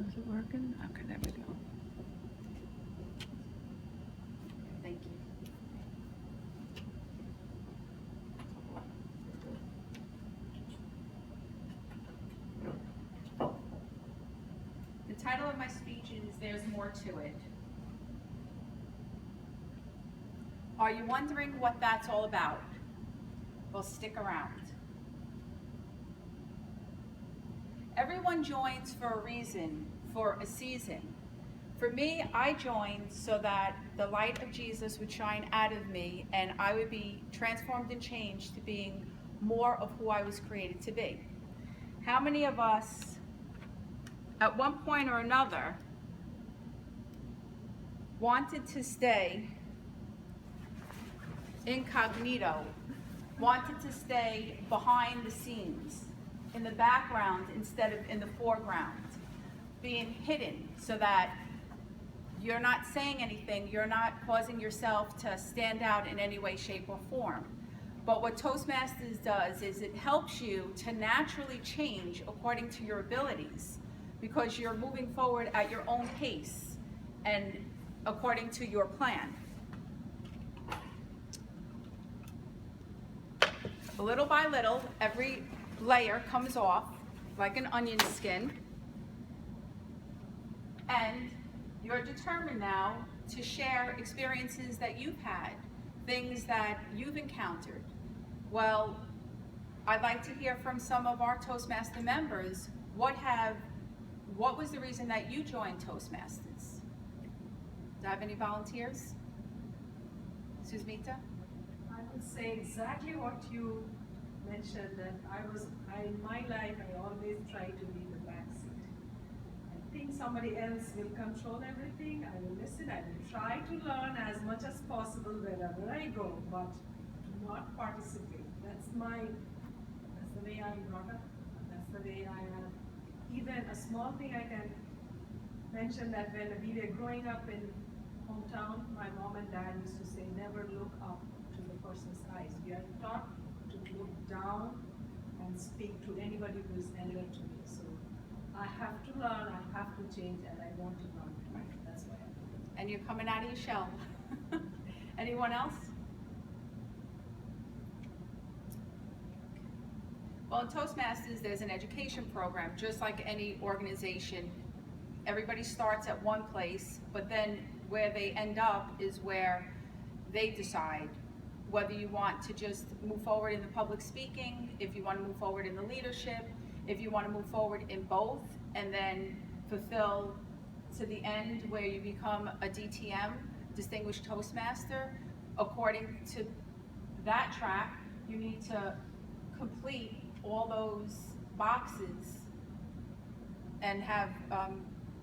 Is it working? Okay, there we go. Thank you. The title of my speech is There's More to It. Are you wondering what that's all about? Well, stick around. Everyone joins for a reason, for a season. For me, I joined so that the light of Jesus would shine out of me and I would be transformed and changed to being more of who I was created to be. How many of us, at one point or another, wanted to stay incognito, wanted to stay behind the scenes, in the background instead of in the foreground, being hidden so that you're not saying anything, you're not causing yourself to stand out in any way, shape, or form. But what Toastmasters does is it helps you to naturally change according to your abilities, because you're moving forward at your own pace and according to your plan. Little by little, every layer comes off like an onion skin, and you're determined now to share experiences that you've had, things that you've encountered. Well, I'd like to hear from some of our Toastmaster members. What was the reason that you joined Toastmasters? Do I have any volunteers? Susmita? I would say exactly what you mentioned, that in my life, I always try to be the backseat. I think somebody else will control everything. I will listen, I will try to learn as much as possible wherever I go, but do not participate. That's the way I'm brought up. That's the way I am. Even a small thing I can mention, that when we were growing up in hometown, my mom and dad used to say, never look up to the person's eyes. We are taught to look down and speak to anybody who is elder to me. So I have to learn, I have to change, and I want to learn. That's why I'm doing it. And you're coming out of your shell. Anyone else? Well, in Toastmasters, there's an education program, just like any organization. Everybody starts at one place, but then where they end up is where they decide whether you want to just move forward in the public speaking, if you want to move forward in the leadership, if you want to move forward in both, and then fulfill to the end where you become a DTM, Distinguished Toastmaster. According to that track, you need to complete all those boxes and have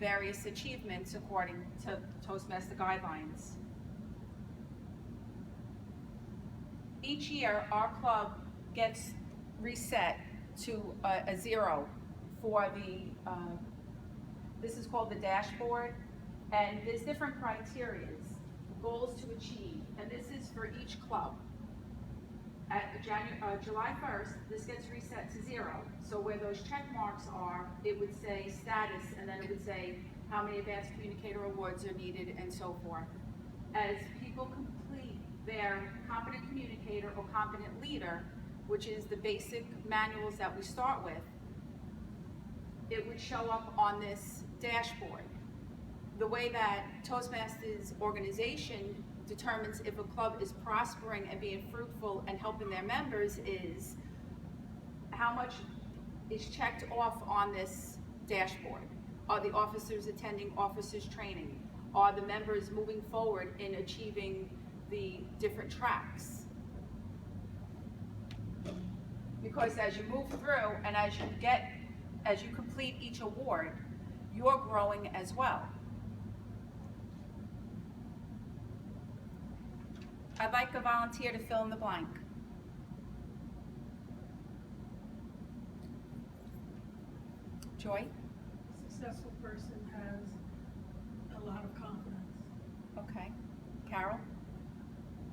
various achievements according to Toastmaster guidelines. Each year, our club gets reset to a 0 for this is called the dashboard, and there's different criteria, goals to achieve, and this is for each club. At July 1st, this gets reset to 0. So where those check marks are, it would say status, and then it would say how many advanced communicator awards are needed, and so forth. As people complete their competent communicator or competent leader, which is the basic manuals that we start with, it would show up on this dashboard. The way that Toastmasters organization determines if a club is prospering and being fruitful and helping their members is how much is checked off on this dashboard. Are the officers attending officers training? Are the members moving forward in achieving the different tracks? Because as you move through and as you complete each award, you're growing as well. I'd like a volunteer to fill in the blank. Joy? A successful person has a lot of confidence. Okay. Carol?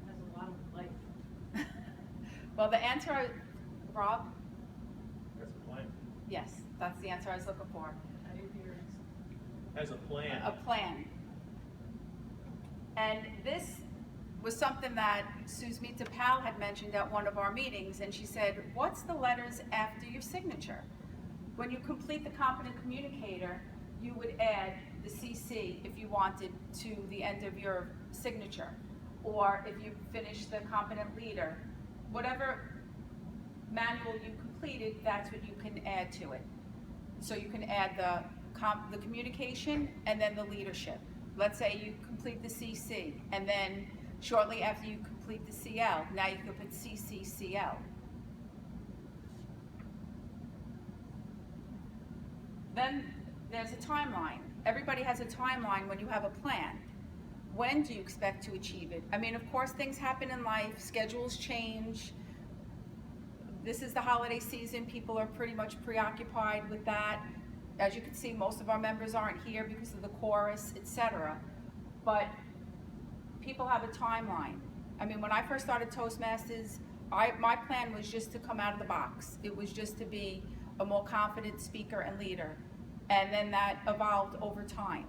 Has a lot of life. Well, the answer, Rob? That's a plan. Yes, that's the answer I was looking for. Adherence. As a plan. A plan. And this was something that Susmita Pal had mentioned at one of our meetings, and she said, what's the letters after your signature? When you complete the competent communicator, you would add the CC if you wanted to the end of your signature. Or if you finish the competent leader, whatever manual you completed, that's what you can add to it. So you can add the communication and then the leadership. Let's say you complete the CC, and then shortly after you complete the CL, now you can put CCCL. Then there's a timeline. Everybody has a timeline when you have a plan. When do you expect to achieve it? I mean, of course, things happen in life, schedules change. This is the holiday season, people are pretty much preoccupied with that. As you can see, most of our members aren't here because of the chorus, etc. But people have a timeline. I mean, when I first started Toastmasters, my plan was just to come out of the box. It was just to be a more confident speaker and leader. And then that evolved over time.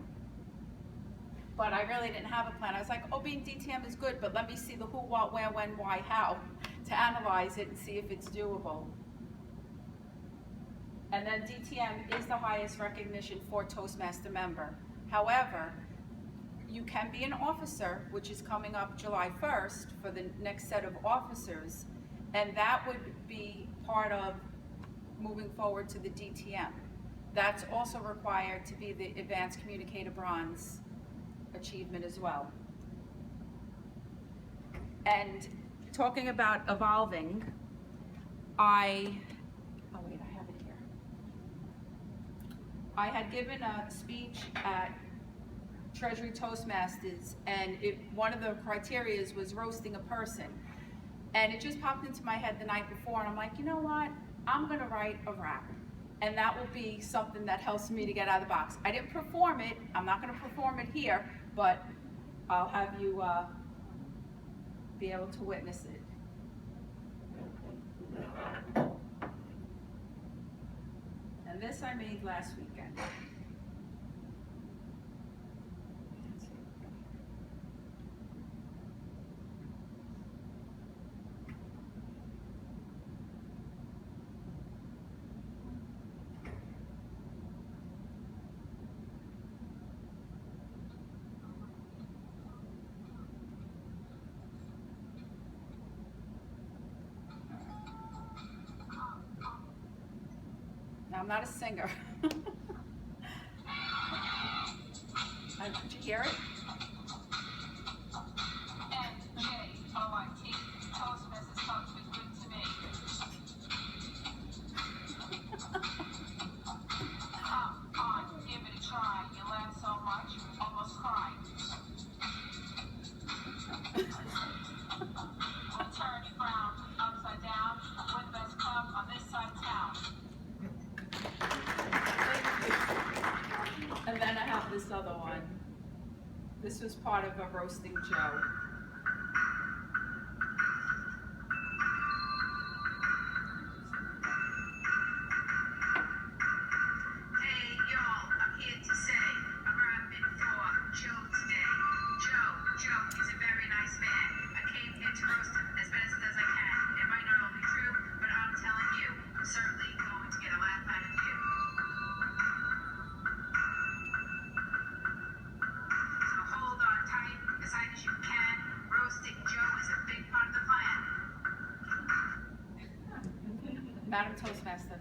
But I really didn't have a plan. I was like, oh, being DTM is good, but let me see the who, what, where, when, why, how, to analyze it and see if it's doable. And then DTM is the highest recognition for Toastmaster member. However, you can be an officer, which is coming up July 1st for the next set of officers, and that would be part of moving forward to the DTM. That's also required to be the Advanced Communicator Bronze achievement as well. And talking about evolving, I had given a speech at Treasury Toastmasters, and one of the criteria was roasting a person. And it just popped into my head the night before, and I'm like, you know what? I'm gonna write a rap. And that will be something that helps me to get out of the box. I didn't perform it, I'm not gonna perform it here, but I'll have you be able to witness it. And this I made last weekend. Now, I'm not a singer. Could you hear it? N-J-O-I-T. Toastmasters comes with good to me. Come on, give it a try. You laugh so much, almost cry. We'll turn you round, upside down. We're the best club on this side of town. And then I have this other one. This was part of a roasting Joe. Hey, y'all, I'm here to say I'm rapping for Joe today. Joe is a very nice man. I came here to roast him as best as I can. It might not all be true, but I'm telling you, I'm certainly going to get a laugh out of you. So hold on tight, as tight as you can. Roasting Joe is a big part of the plan. Madam Toastmaster.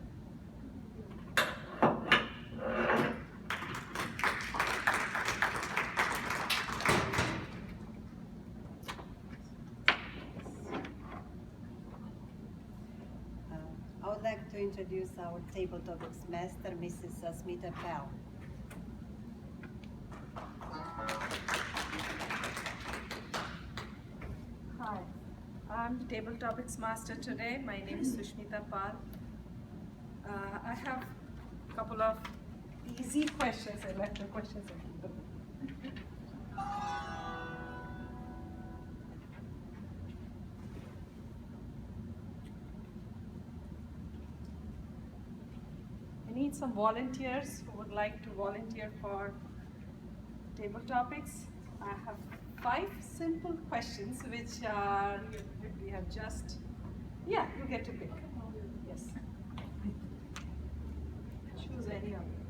I would like to introduce our table topics master, Mrs. Susmita Pal. Hi, I'm the table topics master today. My name is Sushmita Pal. I have a couple of easy questions. I like the questions. I need some volunteers who would like to volunteer for table topics. I have 5 simple questions which are, we have just, yeah, you get to pick. Yes. Choose any of them.